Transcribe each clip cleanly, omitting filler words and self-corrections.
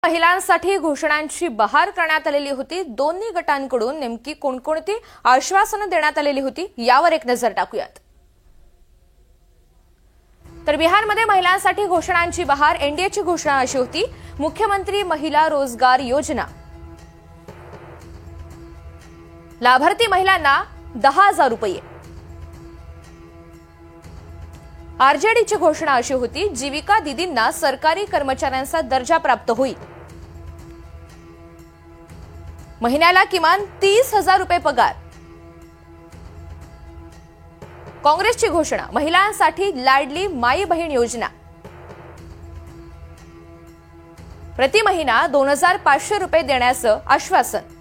महिलांसाठी घोषणांची बहार करण्यात आलेली होती। दोन्ही गटांकडून नेमकी कोणकोणती आश्वासनं देण्यात आलेली होती यावर एक नजर टाकूयात। तर बिहारमध्ये महिलांसाठी घोषणांची बहार। एनडीएची घोषणा अशी होती, मुख्यमंत्री महिला रोजगार योजना, लाभार्थी महिलांना 10,000 रुपये। आरजेडीची घोषणा अशी होती, जीविका दीदींना सरकारी कर्मचाऱ्यांचा दर्जा प्राप्त होईल, महिन्याला किमान 30,000 रुपये पगार। काँग्रेसची घोषणा, महिलांसाठी लाडली माई बहीण योजना, प्रति महिना 2,500 रुपये देण्याचं आश्वासन।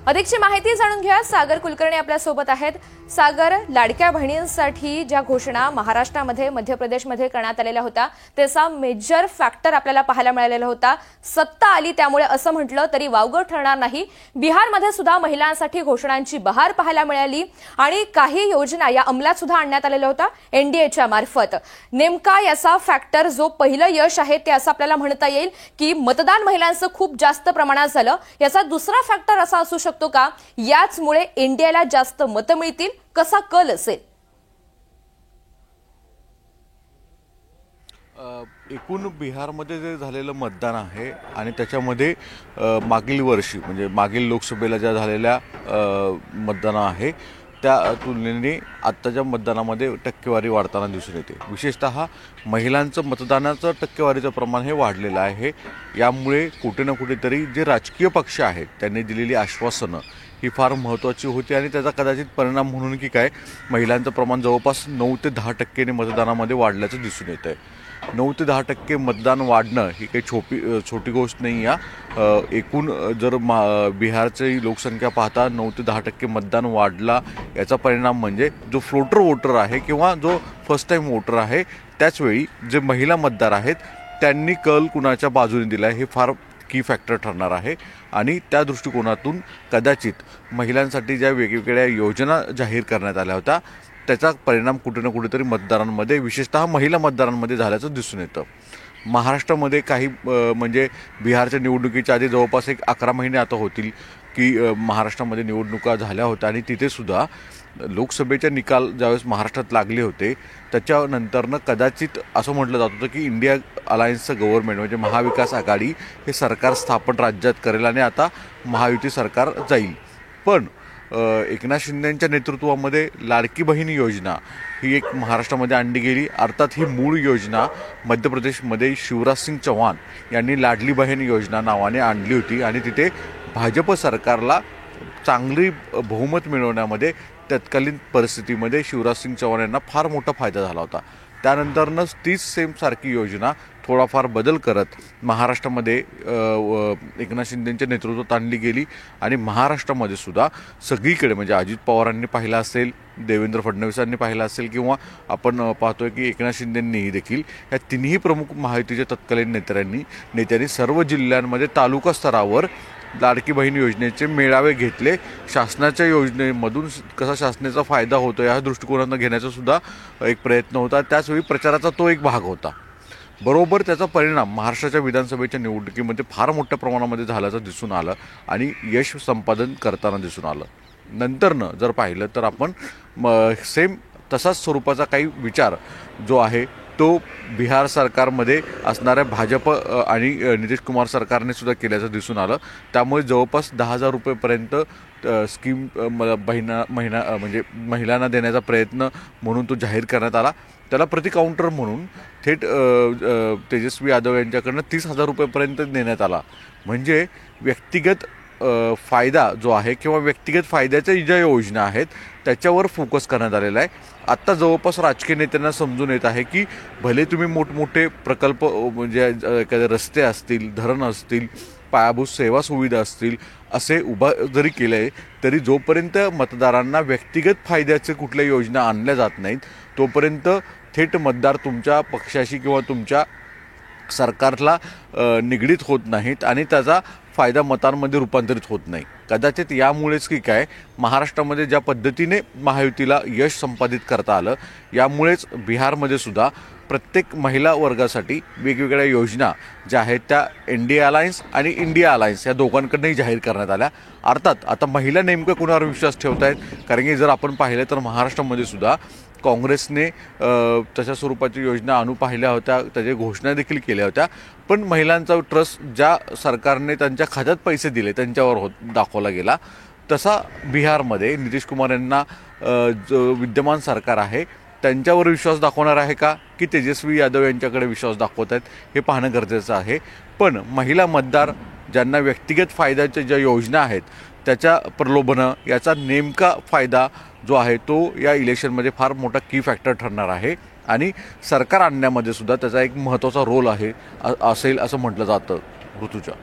अधिकची माहिती जाणून घ्या, सागर कुलकर्णी आपल्या सोबत आहेत। सागर, लाडक्या बहिणींसाठी ज्या घोषणा महाराष्ट्रामध्ये मध्य प्रदेशमध्ये करण्यात आलेल्या होत्या त्याचा मेजर फॅक्टर आपल्याला पाहायला मिळालेला होता। सत्ता आली त्यामुळे असं म्हटलं तरी वावगं ठरणार नाही, बिहारमध्ये सुद्धा महिलांसाठी घोषणांची बहार पाहायला मिळाली आणि काही योजना या अंमलात सुद्धा आणण्यात आलेल्या होत्या एनडीएच्या मार्फत। नेमका याचा फॅक्टर जो पहिलं यश आहे ते असं आपल्याला म्हणता येईल की मतदान महिलांचं खूप जास्त प्रमाणात झालं। याचा दुसरा फॅक्टर असा असू शकतो का, याचमुळे एनडीएला जास्त मतं मिळतील, कसा कल असेल? एकूण बिहारमध्ये जे झालेलं मतदान आहे आणि त्याच्यामध्ये मागील वर्षी म्हणजे मागील लोकसभेला ज्या झालेल्या मतदान आहे त्या तुलनेने आत्ताच्या मतदानामध्ये टक्केवारी वाढताना दिसून येते। विशेषतः महिलांचं मतदानाचं टक्केवारीचं प्रमाण हे वाढलेलं आहे। यामुळे कुठे ना कुठेतरी जे राजकीय पक्ष आहेत त्यांनी दिलेली आश्वासनं ही फार महत्त्वाची होती आणि त्याचा कदाचित परिणाम म्हणून की काय महिलांचं प्रमाण जवळपास 9 ते 10% मतदानामध्ये वाढल्याचं दिसून येतं आहे। 9 ते 10% मतदान वाढणं ही काही छोटी गोष्ट नाही आहे। एकूण जर बिहारची लोकसंख्या पाहता 9 ते 10% मतदान वाढला याचा परिणाम म्हणजे जो फ्लोटर वोटर आहे किंवा जो फर्स्ट टाइम वोटर आहे त्याचवेळी जे महिला मतदार आहेत त्यांनी कल कुणाच्या बाजूने दिला हे फार की फॅक्टर ठरणार आहे आणि त्या दृष्टिकोनातून कदाचित महिलांसाठी ज्या वेगवेगळ्या योजना जाहीर करण्यात आल्या होत्या त्याचा परिणाम कुठे ना कुठेतरी मतदारांमध्ये विशेषतः महिला मतदारांमध्ये झाल्याचं दिसून येतं। महाराष्ट्रामध्ये काही म्हणजे बिहारच्या निवडणुकीच्या आधी जवळपास 11 महिने आता होतील की महाराष्ट्रामध्ये निवडणुका झाल्या होत्या आणि तिथे सुद्धा लोकसभेचे निकाल ज्यावेळेस महाराष्ट्रात लागले होते त्याच्यानंतरनं कदाचित असं म्हटलं जात होतं की इंडिया अलायन्सचं गव्हर्नमेंट म्हणजे महाविकास आघाडी हे सरकार स्थापन राज्यात करेल आणि आता महायुती सरकार जाईल। पण एकनाथ शिंदेंच्या नेतृत्वामध्ये लाडकी बहीण योजना ही एक महाराष्ट्रामध्ये आणली गेली। अर्थात ही मूळ योजना मध्य प्रदेशमध्ये शिवराज सिंग चौहान यांनी लाडली बहीण योजना नावाने आणली होती आणि तिथे भाजप सरकारला चांगली बहुमत मिळवण्यामध्ये तत्कालीन परिस्थितीमध्ये शिवराज सिंग चौहान यांना फार मोठा फायदा झाला होता। त्यानंतरनंच तीच सेम सारखी योजना थोडाफार बदल करत महाराष्ट्रामध्ये एकनाथ शिंदेंच्या नेतृत्वात आणली गेली आणि महाराष्ट्रामध्ये सुद्धा सगळीकडे म्हणजे अजित पवारांनी पाहिलं असेल, देवेंद्र फडणवीसांनी पाहिलं असेल किंवा आपण पाहतोय की एकनाथ शिंदेंनीही देखील या तिन्ही प्रमुख महायुतीच्या तत्कालीन नेत्यांनी सर्व जिल्ह्यांमध्ये तालुका स्तरावर लाडकी बहीण योजनेचे मेळावे घेतले। शासनाच्या योजनेमधून कसा शासनाचा फायदा होतो या दृष्टिकोनातून घेण्याचा सुद्धा एक प्रयत्न होता। त्याचवेळी प्रचाराचा तो एक भाग होता। बरोबर त्याचा परिणाम महाराष्ट्राच्या विधानसभेच्या निवडणुकीमध्ये फार मोठ्या प्रमाणामध्ये झाल्याचं दिसून आलं आणि यश संपादन करताना दिसून आलं। नंतरनं जर पाहिलं तर आपण सेम तसाच स्वरूपाचा काही विचार जो आहे तो बिहार सरकारमध्ये असणाऱ्या भाजप आणि नितीश कुमार सरकारने सुद्धा केल्याचं दिसून आलं। त्यामुळे जवळपास 10,000 रुपयेपर्यंत स्कीम म्हणजे महिलांना देण्याचा प्रयत्न म्हणून तो जाहीर करण्यात आला। त्याला प्रति काउंटर म्हणून थेट तेजस्वी यादव यांच्याकडनं 30,000 रुपयेपर्यंत देण्यात आला। म्हणजे व्यक्तिगत फायदा जो आहे किंवा व्यक्तिगत फायद्याच्या ज्या योजना आहेत त्याच्यावर फोकस करण्यात आलेला आहे। आत्ता जवळपास राजकीय नेत्यांना समजून येत आहे की भले तुम्ही मोठमोठे प्रकल्प म्हणजे एखादे रस्ते असतील, धरण असतील, पायाभूत सेवा सुविधा असतील असे उभा जरी केले तरी जोपर्यंत मतदारांना व्यक्तिगत फायद्याचे कुठल्या योजना आणल्या जात नाहीत तोपर्यंत थेट मतदार तुमच्या पक्षाशी किंवा तुमच्या सरकारला निगडीत होत नाहीत आणि त्याचा फायदा मतांमध्ये रूपांतरित होत नाही। कदाचित यामुळेच की काय महाराष्ट्रामध्ये ज्या पद्धतीने महायुतीला यश संपादित करता आलं यामुळेच बिहारमध्ये सुद्धा प्रत्येक महिला वर्गासाठी वेगवेगळ्या योजना ज्या आहेत त्या NDA अलायन्स आणि इंडिया अलायन्स या दोघांकडूनही जाहीर करण्यात आल्या. अर्थात आता महिला नेमकं कुणावर विश्वास ठेवत आहेत, कारण की जर आपण पाहिलं तर महाराष्ट्रामध्ये सुद्धा काँग्रेसने तशा स्वरूपाची योजना आणू पाहिल्या होत्या, त्याच्या घोषणा देखील केल्या होत्या, पण महिलांचा ट्रस्ट ज्या सरकारने त्यांच्या खात्यात पैसे दिले त्यांच्यावर दाखवला गेला. तसा बिहारमध्ये नितीश कुमार यांना जो विद्यमान सरकार आहे त्यांच्यावर विश्वास दाखवणार आहे का, की तेजस्वी यादव यांच्याकडे विश्वास दाखवत आहेत, हे पाहणं गरजेचं आहे. पण महिला मतदार ज्यांना व्यक्तिगत फायद्याच्या ज्या योजना आहेत त्याच्या प्रलोभनं याचा नेमका फायदा जो आहे तो या इलेक्शनमध्ये फार मोठा की फॅक्टर ठरणार आहे आणि सरकार आणण्यामध्ये सुद्धा त्याचा एक महत्त्वाचा रोल आहे असेल असं म्हटलं जातं. ऋतुजा.